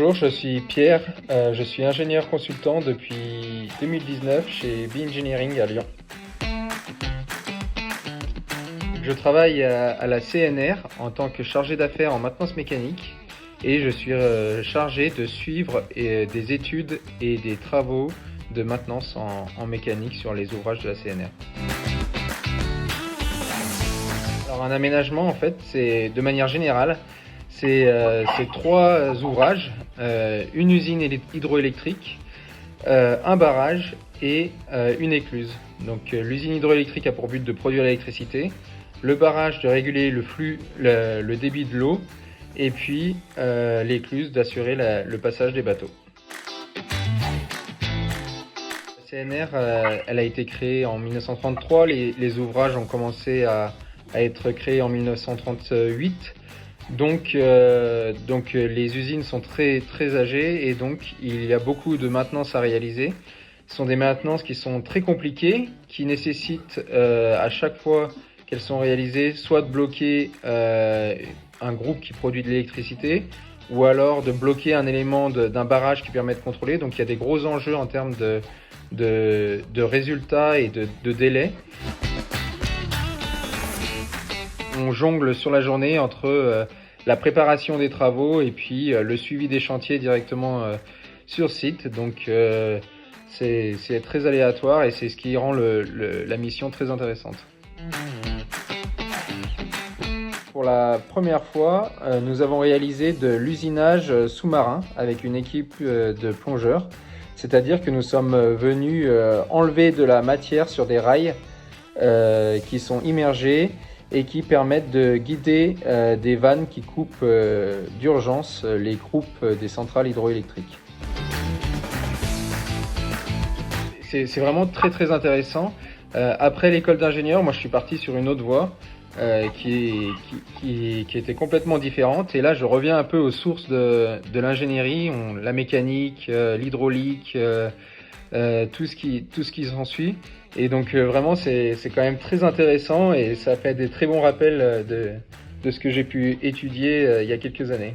Bonjour, je suis Pierre, je suis ingénieur consultant depuis 2019 chez B-Engineering à Lyon. Je travaille à la CNR en tant que chargé d'affaires en maintenance mécanique et je suis chargé de suivre des études et des travaux de maintenance en mécanique sur les ouvrages de la CNR. Alors un aménagement en fait, c'est de manière générale, c'est trois ouvrages, une usine hydroélectrique, un barrage et une écluse. Donc l'usine hydroélectrique a pour but de produire l'électricité, le barrage de réguler le flux, le débit de l'eau, et puis l'écluse d'assurer le passage des bateaux. La CNR, elle a été créée en 1933, les ouvrages ont commencé à être créés en 1938. Donc les usines sont très âgées et donc il y a beaucoup de maintenance à réaliser. Ce sont des maintenances qui sont très compliquées, qui nécessitent à chaque fois qu'elles sont réalisées, soit de bloquer un groupe qui produit de l'électricité, ou alors de bloquer un élément d'un barrage qui permet de contrôler. Donc il y a des gros enjeux en termes de résultats et de délais. On jongle sur la journée entre la préparation des travaux et puis le suivi des chantiers directement sur site. Donc c'est très aléatoire et c'est ce qui rend la mission très intéressante. Pour la première fois, nous avons réalisé de l'usinage sous-marin avec une équipe de plongeurs. C'est-à-dire que nous sommes venus enlever de la matière sur des rails qui sont immergés et qui permettent de guider des vannes qui coupent d'urgence les groupes des centrales hydroélectriques. C'est vraiment très intéressant. Après l'école d'ingénieur, moi je suis parti sur une autre voie qui était complètement différente. Et là je reviens un peu aux sources de l'ingénierie, la mécanique, l'hydraulique, tout ce qui s'ensuit. Et donc vraiment c'est quand même très intéressant et ça fait des très bons rappels de ce que j'ai pu étudier il y a quelques années.